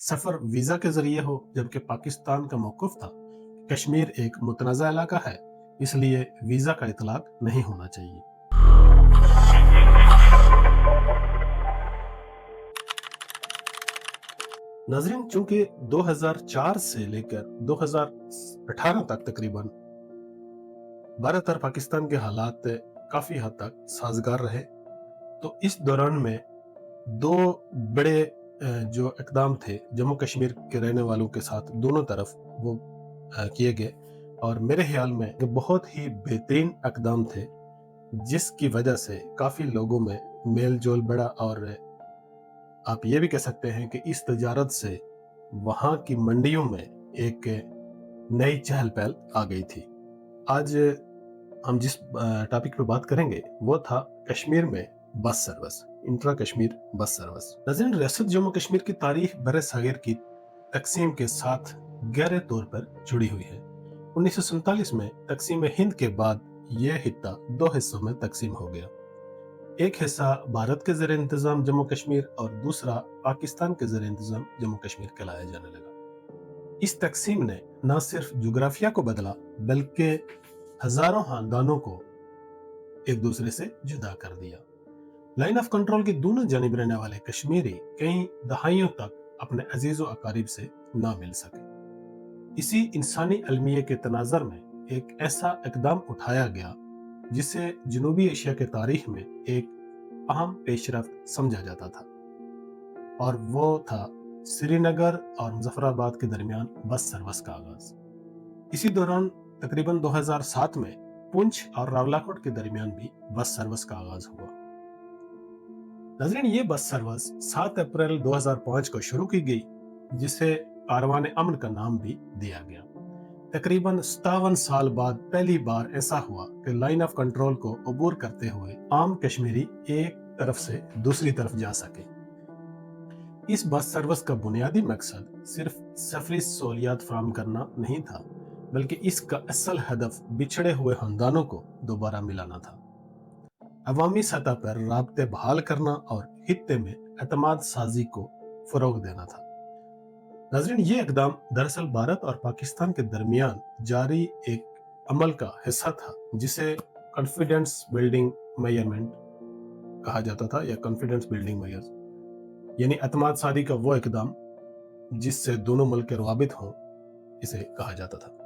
सफर visa के जरिए हो, जबकि पाकिस्तान का मौक़िफ़ था कि कश्मीर एक मुतनाज़ा इलाका है, इसलिए वीजा का इतलाक नहीं होना चाहिए। नाज़रीन, चूंकि 2004 से लेकर 2018 तक तकरीबन भारत और पाकिस्तान के हालात काफ़ी हद तक साज़गार रहे, तो इस दौरान में दो बड़े जो इक़दाम थे जम्मू कश्मीर के रहने वालों के साथ दोनों तरफ वो किए गए, और मेरे ख़्याल में ये बहुत ही बेहतरीन इक़दाम थे, जिसकी वजह से काफ़ी लोगों में मेल-जोल बढ़ा और आप ये भी कह सकते हैं कि इस तजारत से वहाँ की मंडियों में एक नई चहल-पहल आ गई थी। आज हम जिस टॉपिक पे बात करेंगे वो था कश्मीर में bus service, intra Kashmir bus service. नाज़रीन, रियासत जम्मू कश्मीर की तारीख बर-ए-साग़िर की तक़सीम के साथ गहरे तौर पर जुड़ी हुई है। 1947 में तक़सीम हिंद के बाद यह खित्ता दो हिस्सों में तक़सीम हो गया। एक हिस्सा भारत के ज़ेर इंतज़ाम जम्मू कश्मीर और दूसरा पाकिस्तान के ज़ेर इंतज़ाम जम्मू कश्मीर कहलाया जाने लगा। इस तक़सीम ने न सिर्फ जुग्राफिया को बदला, बल्कि हजारों खानदानों को एक दूसरे से जुदा कर दिया। लाइन ऑफ कंट्रोल की दोनों जानिब रहने वाले कश्मीरी कई दहाइयों तक अपने अजीज़ व अकारीब से ना मिल सके। इसी इंसानी अलमिये के तनाज़र में एक ऐसा इक़दाम उठाया गया जिसे जनूबी एशिया के तारीख में एक अहम पेशरफ्त समझा जाता था, और वो था श्रीनगर और मुज़फ़्फ़राबाद के दरमियान बस सर्विस का आगाज़। इसी दौरान तकरीबन 2007 में पुंछ और रावलाकोट के दरमियान भी बस सर्विस का आगाज़ हुआ। नाज़रीन, ये बस सर्विस 7 अप्रैल 2005 को शुरू की गई, जिसे कारवान अमन का नाम भी दिया गया। तकरीबन 57 साल बाद पहली बार ऐसा हुआ कि लाइन ऑफ कंट्रोल को अबूर करते हुए आम कश्मीरी एक तरफ से दूसरी तरफ जा सके। इस बस सर्विस का बुनियादी मकसद सिर्फ सफरी सहूलियात फराहम करना नहीं था, बल्कि इसका असल हदफ बिछड़े हुए खानदानों को दोबारा मिलाना था, अवामी सतह पर राब्ते बहाल करना और खित्ते में एतमाद साजी को फरोग देना था। नाज़रीन, ये इक़दाम दरअसल भारत और पाकिस्तान के दरमियान जारी एक अमल का हिस्सा था, जिसे कॉन्फिडेंस बिल्डिंग मेजरमेंट कहा जाता था, या कॉन्फिडेंस बिल्डिंग मेजर्स, यानी एतमाद सादी का वो इक़दाम जिससे दोनों मुल्क के रवाबित हों, इसे कहा जाता था।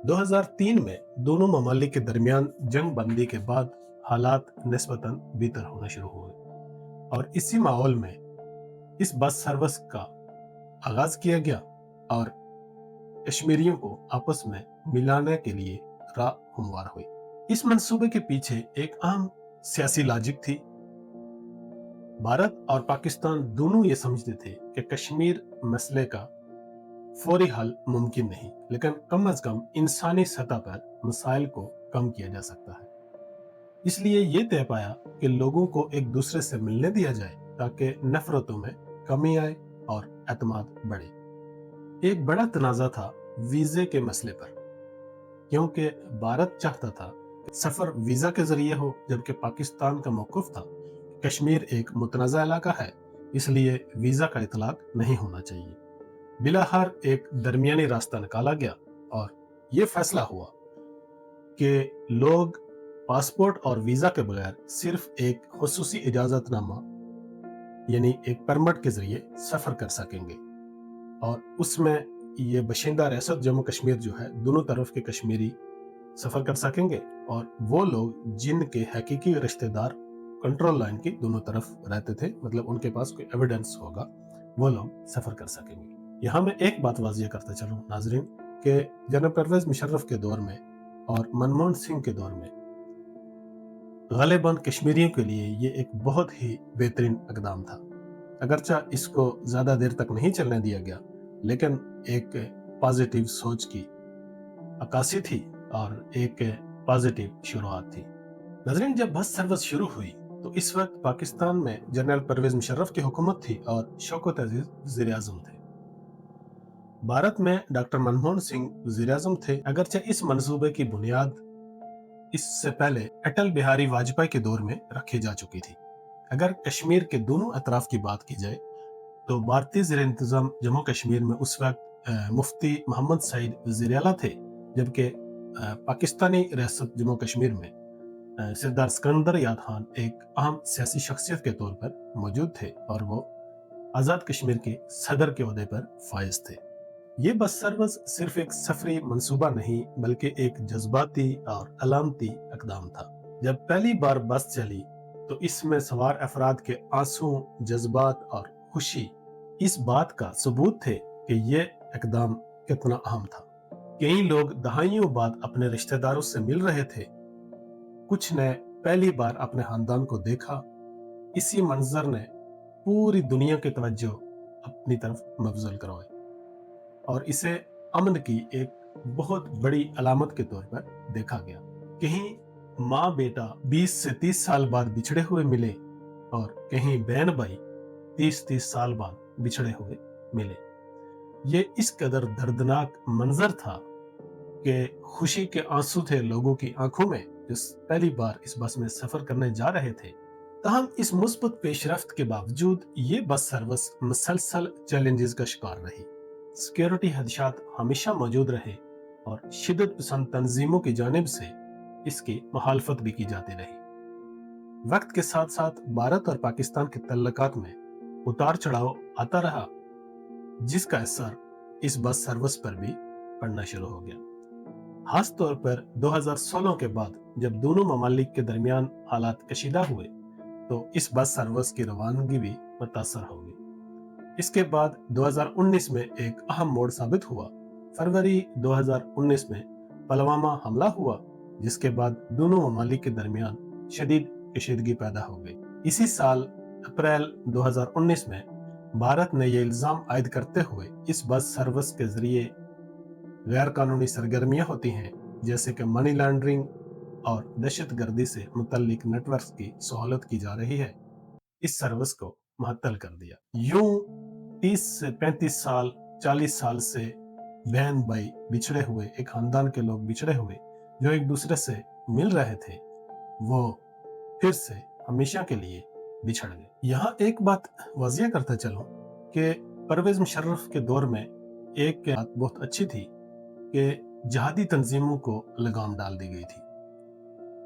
2003 में दोनों ममालिक के दरमियान जंग बंदी के बाद हालात निस्बतन बेहतर होना शुरू हुए, और इसी माहौल में इस बस सर्विस का आगाज किया गया और कश्मीरियों को आपस में मिलाने के लिए राह हमवार हुई। इस मंसूबे के पीछे एक अहम सियासी लॉजिक थी। भारत और पाकिस्तान दोनों ये समझते थे कि कश्मीर मसले का फौरी हल मुमकिन नहीं, लेकिन कम अज कम इंसानी सतह पर मसाइल को कम किया जा सकता है। इसलिए ये तय पाया कि लोगों को एक दूसरे से मिलने दिया जाए, ताकि नफरतों में कमी आए और एतमाद बढ़े। एक बड़ा तनाज़ा था वीजे के मसले पर, क्योंकि भारत चाहता था कि सफर वीजा के जरिए हो, जबकि पाकिस्तान का मौक़िफ़ था कश्मीर एक मुतनाज़ा इलाका है, इसलिए वीजा का इतलाक नहीं होना चाहिए। बिलाखिर एक दरमियानी रास्ता निकाला गया और ये फैसला हुआ कि लोग पासपोर्ट और वीजा के बगैर सिर्फ एक खुसूसी इजाजतनामा यानी एक परमिट के जरिए सफर कर सकेंगे, और उसमें ये बशिंदा रियासत जम्मू कश्मीर जो है, दोनों तरफ के कश्मीरी सफर कर सकेंगे, और वो लोग जिनके हकीकी रिश्तेदार कंट्रोल लाइन की दोनों तरफ रहते थे, मतलब उनके पास कोई एविडेंस होगा, वो लोग सफर कर सकेंगे। यहाँ मैं एक बात वाज़िया करता चलूँ नाजरीन, कि जनरल परवेज मुशर्रफ के दौर में और मनमोहन सिंह के दौर में गालिबन कश्मीरियों के लिए ये एक बहुत ही बेहतरीन इक़दाम था। अगरचा इसको ज़्यादा देर तक नहीं चलने दिया गया, लेकिन एक पॉजिटिव सोच की अक्कासी थी और एक पॉजिटिव शुरुआत थी। नाज़रीन, जब बस सर्विस शुरू हुई तो इस वक्त पाकिस्तान में जनरल परवेज मुशर्रफ की हुकूमत थी और शौकत अजीज वज़ीर आज़म थे। भारत में डॉक्टर मनमोहन सिंह वज़ीर आज़म थे। अगरचे इस मंसूबे की बुनियाद इससे पहले अटल बिहारी वाजपेयी के दौर में रखी जा चुकी थी। अगर कश्मीर के दोनों अतराफ की बात की जाए तो भारतीय ज़ेर इंतज़ाम जम्मू कश्मीर में उस वक्त मुफ्ती मोहम्मद सईद वज़ीर आला थे, जबकि पाकिस्तानी रियासत जम्मू कश्मीर में सरदार सिकंदर याद खान एक अहम सियासी शख्सियत के तौर पर मौजूद थे और वो आज़ाद कश्मीर के सदर के ओहदे पर फायज थे। ये बस सर्विस सिर्फ एक सफरी मंसूबा नहीं बल्कि एक जज्बाती और अलामती इकदाम था। जब पहली बार बस चली तो इसमें सवार अफराद के आंसू, जज्बात और खुशी इस बात का सबूत थे कि ये इकदाम कितना अहम था। कई लोग दहाइयों बाद अपने रिश्तेदारों से मिल रहे थे, कुछ ने पहली बार अपने खानदान को देखा। इसी मंजर ने पूरी दुनिया की तवज्जो अपनी तरफ मबजूल करवाई और इसे अमन की एक बहुत बड़ी अलामत के तौर पर देखा गया। कहीं माँ बेटा 20 से 30 साल बाद बिछड़े हुए मिले और कहीं बहन भाई 30-30 साल बाद बिछड़े हुए मिले। ये इस कदर दर्दनाक मंजर था कि खुशी के आंसू थे लोगों की आंखों में जो पहली बार इस बस में सफर करने जा रहे थे। तहम इस मुस्बत पेशरफ्त के बावजूद ये बस सर्विस मुसलसल चैलेंजेस का शिकार रही। सिक्योरिटी खदशात हमेशा मौजूद रहे और शिद्दत पसंद तंजीमों की जानिब से इसकी मुखालफत भी की जाती रही। वक्त के साथ साथ भारत और पाकिस्तान के तल्लकात में उतार चढ़ाव आता रहा, जिसका असर इस बस सर्विस पर भी पड़ना शुरू हो गया। खास तौर पर 2016 के बाद जब दोनों ममालिक के दरमियान हालात कशीदा हुए तो इस बस सर्विस की रवानगी भी मुतासर हो गई। इसके बाद 2019 में एक अहम मोड़ साबित हुआ। फरवरी 2019 में पुलवामा हमला हुआ, जिसके बाद दोनों ममालिक के दरमियान शदीद कशीदगी पैदा हो गई। इसी साल अप्रैल 2019 में भारत ने यह इल्जाम आयद करते हुए इस बस सर्विस के जरिए गैर कानूनी सरगर्मियां होती हैं, जैसे कि मनी लॉन्ड्रिंग और दहशत गर्दी से मुतल्लिक नेटवर्क की सहूलत की जा रही है, इस सर्विस को मुअत्तल कर दिया। यूं 30 से 35 साल 40 साल से बहन भाई बिछड़े हुए, एक खानदान के लोग बिछड़े हुए जो एक दूसरे से मिल रहे थे, वो फिर से हमेशा के लिए बिछड़ गए। यहाँ एक बात वाजिया करता चलूं कि परवेज मुशर्रफ के दौर में एक बात बहुत अच्छी थी कि जिहादी तंजीमों को लगाम डाल दी गई थी।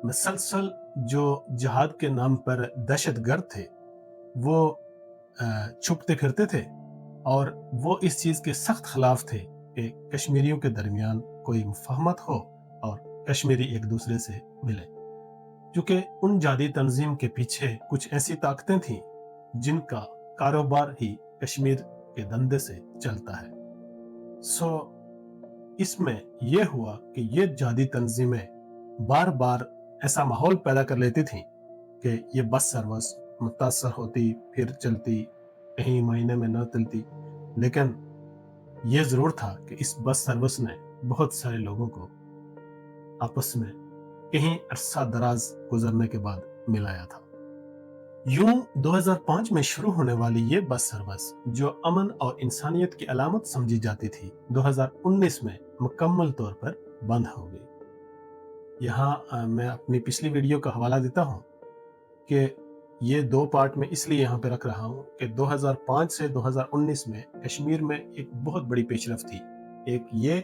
मुसलसल जो जिहाद के नाम पर दहशतगर्द थे वो छुपते फिरते थे और वो इस चीज के सख्त खिलाफ थे कि कश्मीरियों के दरमियान कोई मुफाहमत हो और कश्मीरी एक दूसरे से मिले, क्योंकि उन जिहादी तंजीम के पीछे कुछ ऐसी ताकतें थीं जिनका कारोबार ही कश्मीर के धंधे से चलता है। इसमें यह हुआ कि ये जिहादी तंजीमें बार बार ऐसा माहौल पैदा कर लेती थीं कि ये बस सर्विस मुतासर होती, फिर चलती, कहीं महीने में न चलती, लेकिन यह जरूर था कि इस बस सर्विस ने बहुत सारे लोगों को आपस में कहीं अरसा दराज गुजरने के बाद मिलाया था। यूं 2005 में शुरू होने वाली ये बस सर्विस जो अमन और इंसानियत की अलामत समझी जाती थी, 2019 में मुकम्मल तौर पर बंद हो गई। यहाँ मैं अपनी पिछली वीडियो का हवाला देता हूँ कि ये दो पार्ट में इसलिए यहाँ पे रख रहा हूँ कि 2005 से 2019 में कश्मीर में एक बहुत बड़ी पेशरफ्त थी। एक ये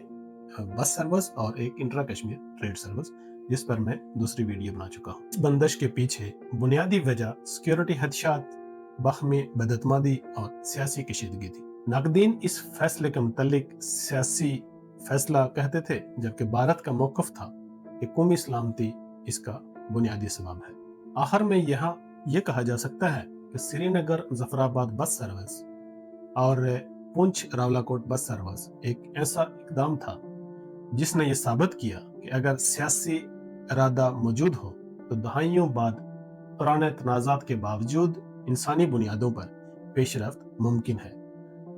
बस सर्विस और एक इंट्रा कश्मीर ट्रेड सर्विस, जिस पर मैं दूसरी वीडियो बना चुका हूँ। इस बंदिश के पीछे बुनियादी वजह सिक्योरिटी खदशात, बाहमी बदअतमादी और सियासी कशीदगी थी। नाकदीन इस फैसले के मुतालिक सियासी फैसला कहते थे, जबकि भारत का मौक़िफ़ था कि कौमी सलामती इसका बुनियादी सबब है। आखिर में यहाँ ये कहा जा सकता है कि श्रीनगर जफराबाद बस सर्विस और पुंछ रावलाकोट बस सर्विस एक ऐसा इकदाम था जिसने ये साबित किया कि अगर सियासी इरादा मौजूद हो तो दहाइयों बाद पुराने तनाज़ात के बावजूद इंसानी बुनियादों पर पेशरफ्त मुमकिन है।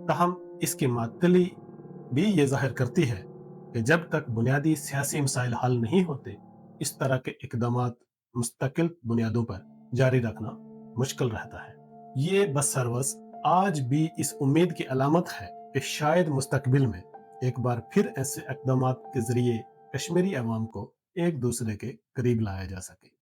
ताहम इसकी मातली भी ये जाहिर करती है कि जब तक बुनियादी सियासी मसाइल हल नहीं होते, इस तरह के इकदामात मुस्तकिल बुनियादों पर जारी रखना मुश्किल रहता है। ये बस सर्विस आज भी इस उम्मीद की अलामत है कि शायद मुस्तकबिल में एक बार फिर ऐसे इकदामात के जरिए कश्मीरी अवाम को एक दूसरे के करीब लाया जा सके।